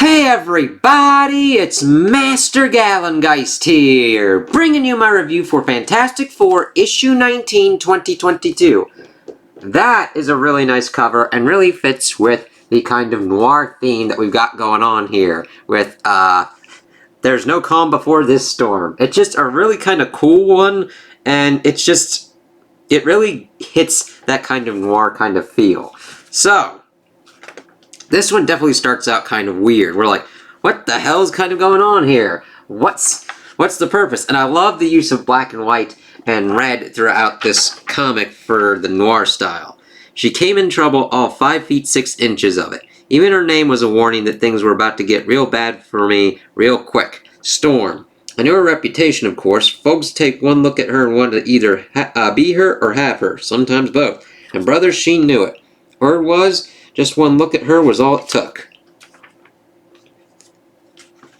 Hey everybody, it's Master Gallengeist here, bringing you my review for Fantastic Four Issue 19, 2022. That is a really nice cover and really fits with the kind of noir theme that we've got going on here with, There's No Calm Before This Storm. It's just a really kind of cool one, and it really hits that kind of noir kind of feel. So, this one definitely starts out kind of weird. We're like, what the hell's kind of going on here? What's the purpose? And I love the use of black and white and red throughout this comic for the noir style. She came in trouble all 5 feet 6 inches of it. Even her name was a warning that things were about to get real bad for me real quick. Storm. I knew her reputation, of course. Folks take one look at her and want to either be her or have her. Sometimes both. And brother, she knew it. Word was, just one look at her was all it took.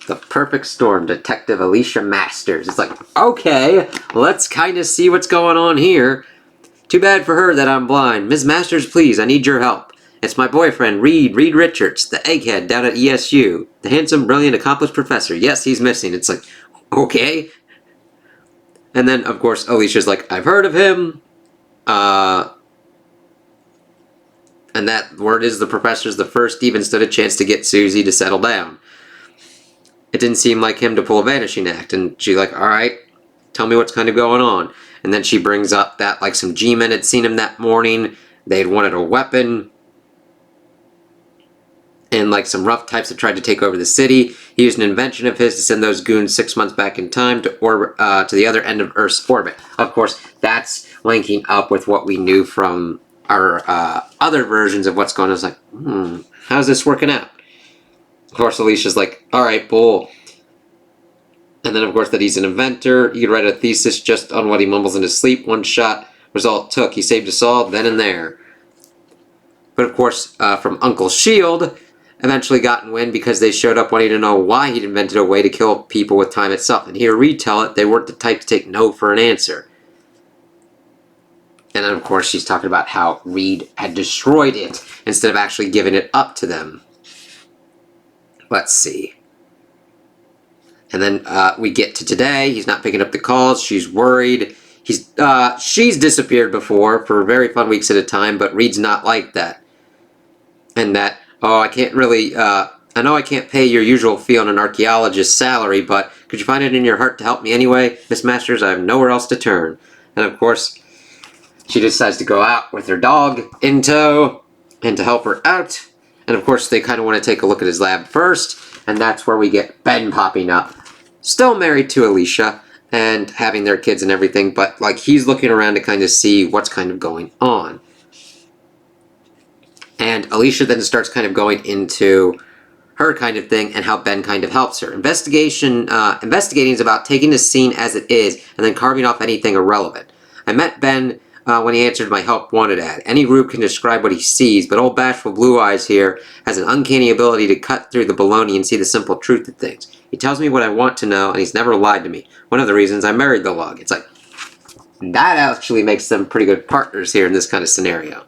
The Perfect Storm, Detective Alicia Masters. It's like, okay, let's kind of see what's going on here. Too bad for her that I'm blind. Ms. Masters, please, I need your help. It's my boyfriend, Reed Richards, the egghead down at ESU. The handsome, brilliant, accomplished professor. Yes, he's missing. It's like, okay. And then, of course, Alicia's like, I've heard of him. And that word is the professor's the first even stood a chance to get Susie to settle down. It didn't seem like him to pull a vanishing act, and she's like, alright, tell me what's kind of going on. And then she brings up that, like, some G-men had seen him that morning, they had wanted a weapon, and, like, some rough types had tried to take over the city. He used an invention of his to send those goons 6 months back in time to the other end of Earth's orbit. Of course, that's linking up with what we knew from our other versions of what's going on. It's like, how's this working out? Of course, Alicia's like, alright, bull. And then, of course, that he's an inventor. He could write a thesis just on what he mumbles in his sleep. One shot was all it took. He saved us all then and there. But, of course, from Uncle Shield, eventually got in wind because they showed up wanting to know why he'd invented a way to kill people with time itself. And here, Reed tell it, they weren't the type to take no for an answer. And then, of course, she's talking about how Reed had destroyed it instead of actually giving it up to them. Let's see. And then we get to today. He's not picking up the calls. She's worried. She's disappeared before for very fun weeks at a time, but Reed's not like that. And that, I can't really, I know I can't pay your usual fee on an archaeologist's salary, but could you find it in your heart to help me anyway? Miss Masters, I have nowhere else to turn. And, of course, she decides to go out with her dog in tow and to help her out. And of course, they kind of want to take a look at his lab first. And that's where we get Ben popping up. Still married to Alicia and having their kids and everything. But like he's looking around to kind of see what's kind of going on. And Alicia then starts kind of going into her kind of thing and how Ben kind of helps her. Investigating is about taking the scene as it is and then carving off anything irrelevant. I met Ben when he answered my help wanted ad. Any group can describe what he sees, but old bashful Blue Eyes here has an uncanny ability to cut through the baloney and see the simple truth of things. He tells me what I want to know, and he's never lied to me. One of the reasons I married the lug. It's like, that actually makes them pretty good partners here in this kind of scenario.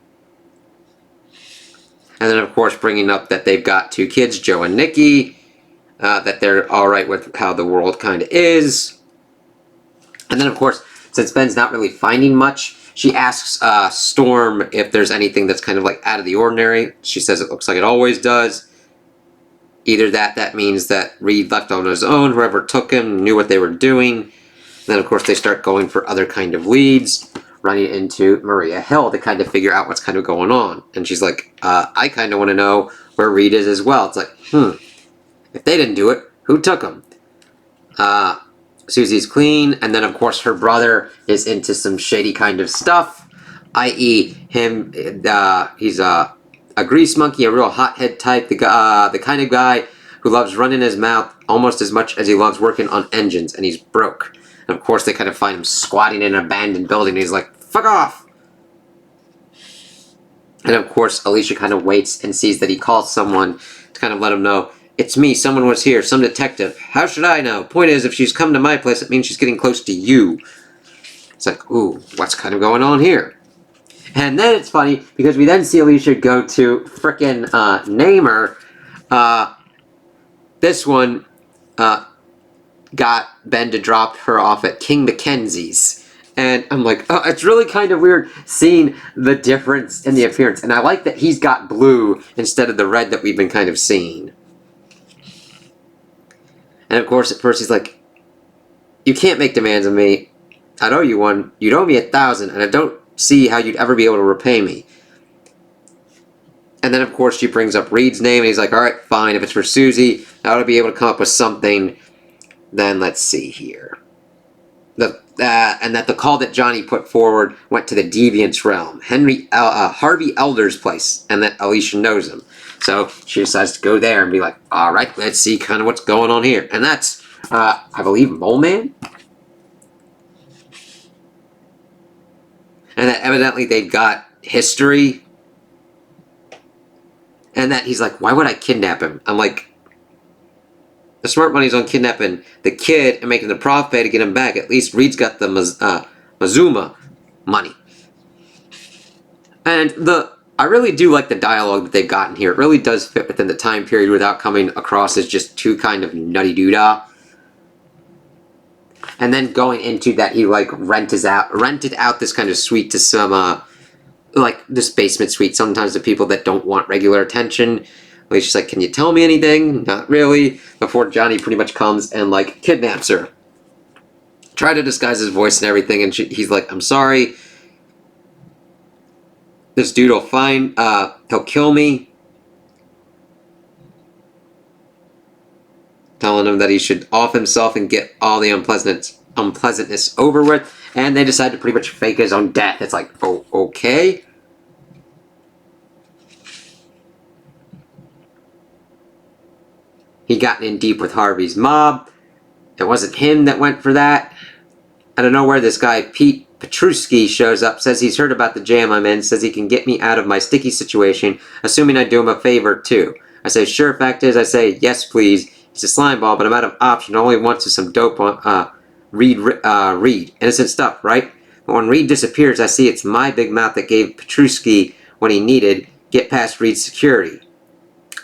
And then, of course, bringing up that they've got 2 kids, Joe and Nikki, that they're alright with how the world kind of is. And then, of course, since Ben's not really finding much, she asks Storm if there's anything that's kind of like out of the ordinary. She says it looks like it always does. Either that means that Reed left on his own, whoever took him knew what they were doing. And then, of course, they start going for other kind of leads, running into Maria Hill to kind of figure out what's kind of going on. And she's like, I kind of want to know where Reed is as well. It's like, if they didn't do it, who took him? Susie's clean, and then of course her brother is into some shady kind of stuff, i.e. him, he's a grease monkey, a real hothead type, the kind of guy who loves running his mouth almost as much as he loves working on engines, and he's broke. And of course they kind of find him squatting in an abandoned building, and he's like, fuck off! And of course Alicia kind of waits and sees that he calls someone to kind of let him know, it's me, someone was here, some detective. How should I know? Point is, if she's come to my place, it means she's getting close to you. It's like, ooh, what's kind of going on here? And then it's funny, because we then see Alicia go to frickin' Namer, this one got Ben to drop her off at King Mackenzie's. And I'm like, oh, it's really kind of weird seeing the difference in the appearance. And I like that he's got blue instead of the red that we've been kind of seeing. And of course, at first he's like, you can't make demands of me. I'd owe you one. You'd owe me 1,000, and I don't see how you'd ever be able to repay me. And then, of course, she brings up Reed's name, and he's like, all right, fine. If it's for Susie, I ought to be able to come up with something. Then let's see here. And that the call that Johnny put forward went to the Deviant's realm, Harvey Elder's place, and that Alicia knows him. So she decides to go there and be like, all right, let's see kind of what's going on here. And that's, I believe, Mole Man? And that evidently they've got history. And that he's like, why would I kidnap him? I'm like, the smart money's on kidnapping the kid and making the prof pay to get him back. At least Reed's got the Mazuma money. And I really do like the dialogue that they've gotten here. It really does fit within the time period without coming across as just too kind of nutty-doo-dah. And then going into that he like rented out this kind of suite to some like this basement suite sometimes to people that don't want regular attention. He's just like, can you tell me anything? Not really. Before Johnny pretty much comes and, like, kidnaps her. Try to disguise his voice and everything, and he's like, I'm sorry. This dude will find, he'll kill me. Telling him that he should off himself and get all the unpleasantness over with. And they decide to pretty much fake his own death. It's like, oh, okay. He got in deep with Harvey's mob. It wasn't him that went for that. I don't know where this guy, Pete Petruski, shows up, says he's heard about the jam I'm in, says he can get me out of my sticky situation, assuming I do him a favor, too. I say, sure, fact is, I say, yes, please. He's a slime ball, but I'm out of option. All he wants is some dope on, Reed. Innocent stuff, right? But when Reed disappears, I see it's my big mouth that gave Petruski what he needed, get past Reed's security.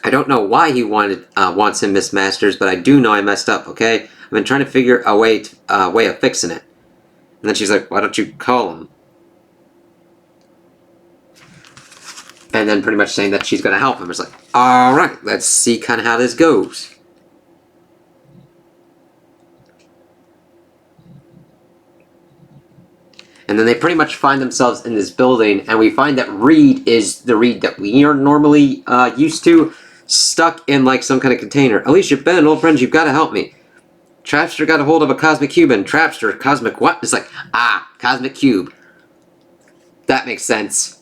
I don't know why he wants him, Miss Masters, but I do know I messed up, okay? I've been trying to figure a way of fixing it. And then she's like, why don't you call him? And then pretty much saying that she's going to help him. It's like, alright, let's see kind of how this goes. And then they pretty much find themselves in this building, and we find that Reed is the Reed that we are normally used to, stuck in like some kind of container. Alicia, Ben, old friends, you've got to help me. Trapster got a hold of a cosmic cube, and Trapster, cosmic what? It's like, cosmic cube. That makes sense.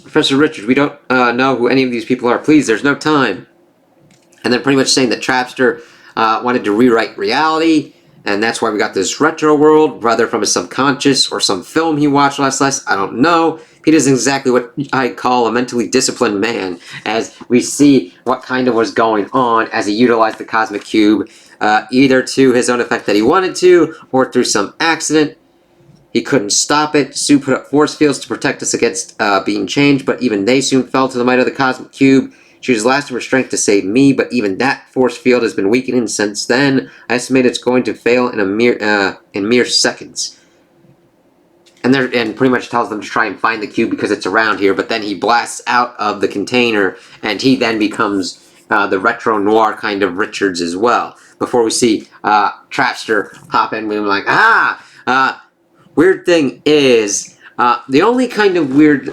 Professor Richard, we don't know who any of these people are. Please, there's no time. And then pretty much saying that Trapster wanted to rewrite reality, and that's why we got this retro world, whether from his subconscious or some film he watched last night, I don't know. Pete is exactly what I call a mentally disciplined man, as we see what kind of was going on as he utilized the cosmic cube, either to his own effect that he wanted to, or through some accident. He couldn't stop it. Sue put up force fields to protect us against being changed, but even they soon fell to the might of the cosmic cube. She was last of her strength to save me, but even that force field has been weakening since then. I estimate it's going to fail in mere seconds. And pretty much tells them to try and find the cube because it's around here, but then he blasts out of the container, and he then becomes the retro noir kind of Richards as well. Before we see Trapster hop in, we're like, weird thing is, the only kind of weird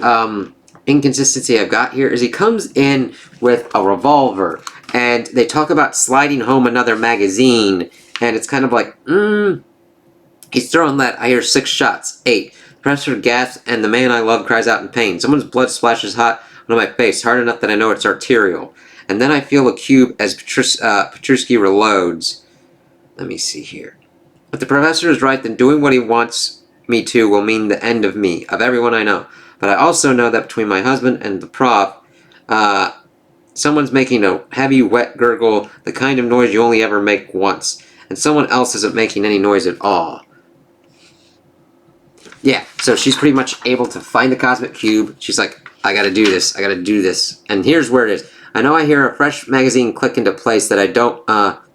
inconsistency I've got here is he comes in with a revolver, and they talk about sliding home another magazine, and it's kind of like, he's throwing lead. I hear 6 shots. 8. Professor gasps, and the man I love cries out in pain. Someone's blood splashes hot onto my face, hard enough that I know it's arterial. And then I feel a cube as Petruski reloads. Let me see here. If the professor is right, then doing what he wants me to will mean the end of me, of everyone I know. But I also know that between my husband and the prof, someone's making a heavy, wet gurgle, the kind of noise you only ever make once. And someone else isn't making any noise at all. Yeah, so she's pretty much able to find the cosmic cube. She's like, I gotta do this, I gotta do this. And here's where it is. I know I hear a fresh magazine click into place that I don't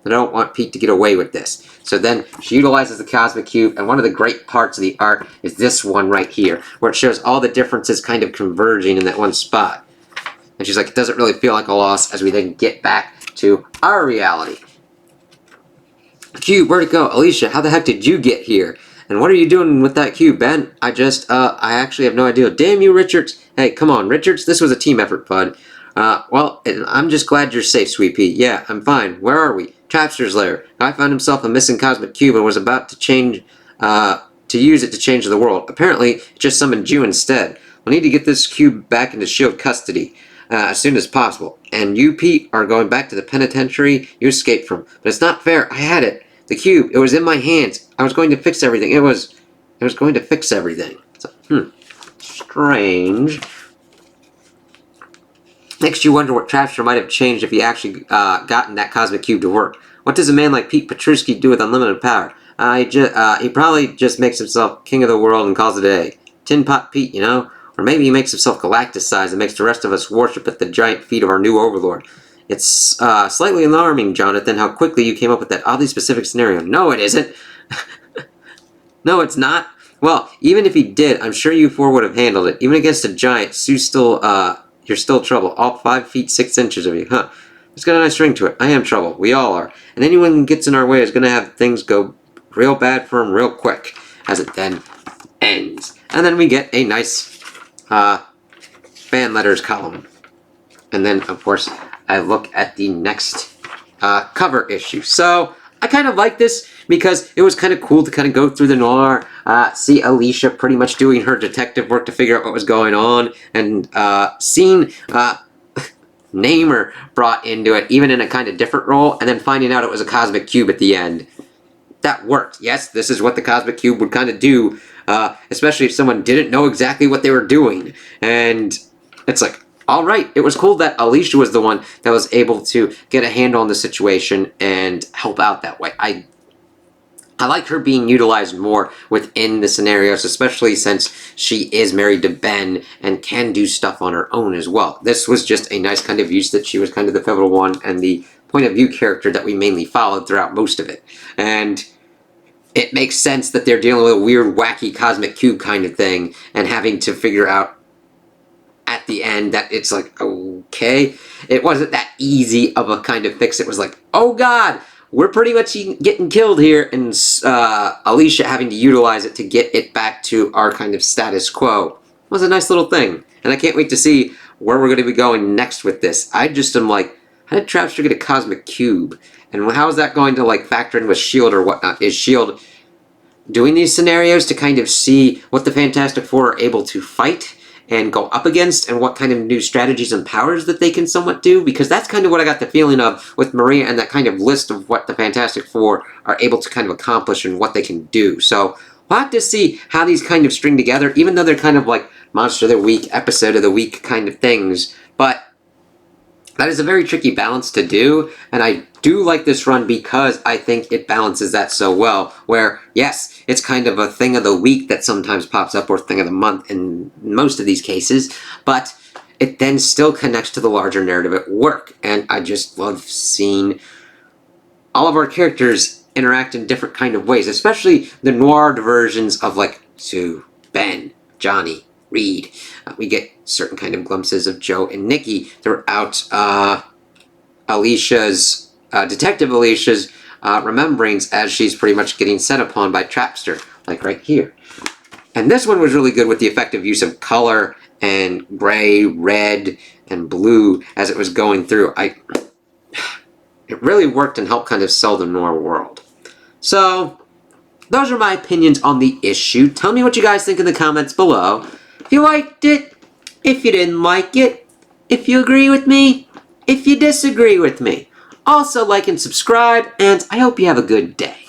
I don't want Pete to get away with this. So then she utilizes the Cosmic Cube, and one of the great parts of the art is this one right here, where it shows all the differences kind of converging in that one spot. And she's like, it doesn't really feel like a loss as we then get back to our reality. Cube, where'd it go? Alicia, how the heck did you get here? And what are you doing with that cube, Ben? I actually have no idea. Damn you, Richards. Hey, come on, Richards, this was a team effort, bud. Well, I'm just glad you're safe, Sweet Pea. Yeah, I'm fine. Where are we? Trapster's lair. Guy found himself a missing cosmic cube and was about to use it to change the world. Apparently, it just summoned you instead. We'll need to get this cube back into S.H.I.E.L.D. custody as soon as possible. And you, Pete, are going back to the penitentiary you escaped from. But it's not fair. I had it. The cube. It was in my hands. I was going to fix everything. It was going to fix everything. So, strange. Makes you wonder what Trapster might have changed if he actually gotten that cosmic cube to work. What does a man like Pete Petruski do with unlimited power? He probably just makes himself king of the world and calls it a day. Tin Pot Pete, you know? Or maybe he makes himself galacticized and makes the rest of us worship at the giant feet of our new overlord. It's slightly alarming, Jonathan, how quickly you came up with that oddly specific scenario. No, it isn't. No, it's not. Well, even if he did, I'm sure you four would have handled it. Even against a giant, you're still trouble. All 5 feet 6 inches of you. Huh. It's got a nice ring to it. I am trouble. We all are. And anyone who gets in our way is going to have things go real bad for him real quick. As it then ends. And then we get a nice fan letters column. And then, of course, I look at the next cover issue. So, I kind of like this because it was kind of cool to kind of go through the noir, see Alicia pretty much doing her detective work to figure out what was going on, and seeing Namer brought into it, even in a kind of different role, and then finding out it was a cosmic cube at the end. That worked. Yes, this is what the cosmic cube would kind of do, especially if someone didn't know exactly what they were doing. And it's like, all right, it was cool that Alicia was the one that was able to get a handle on the situation and help out that way. I like her being utilized more within the scenarios, especially since she is married to Ben and can do stuff on her own as well. This was just a nice kind of use that she was kind of the pivotal one and the point of view character that we mainly followed throughout most of it. And it makes sense that they're dealing with a weird, wacky cosmic cube kind of thing and having to figure out at the end that it's like, okay, it wasn't that easy of a kind of fix. It was like, oh god, we're pretty much getting killed here, and Alicia having to utilize it to get it back to our kind of status quo was a nice little thing. And I can't wait to see where we're going to be going next with this. I just am like, how did Trapster get a cosmic cube? And how is that going to like factor in with S.H.I.E.L.D. or whatnot? Is S.H.I.E.L.D. doing these scenarios to kind of see what the Fantastic Four are able to fight and go up against, and what kind of new strategies and powers that they can somewhat do? Because that's kind of what I got the feeling of with Maria and that kind of list of what the Fantastic Four are able to kind of accomplish and what they can do. So we'll have to see how these kind of string together, even though they're kind of like Monster of the Week, Episode of the Week kind of things. But that is a very tricky balance to do, and I do like this run because I think it balances that so well, where, yes, it's kind of a thing of the week that sometimes pops up, or thing of the month in most of these cases, but it then still connects to the larger narrative at work, and I just love seeing all of our characters interact in different kind of ways, especially the noir versions of, like, Sue, Ben, Johnny, Reed. We get certain kind of glimpses of Joe and Nikki throughout Alicia's, Detective Alicia's rememberings as she's pretty much getting set upon by Trapster, like right here. And this one was really good with the effective use of color and gray, red, and blue as it was going through. It really worked and helped kind of sell the noir world. So, those are my opinions on the issue. Tell me what you guys think in the comments below. If you liked it, if you didn't like it, if you agree with me, if you disagree with me. Also like and subscribe, and I hope you have a good day.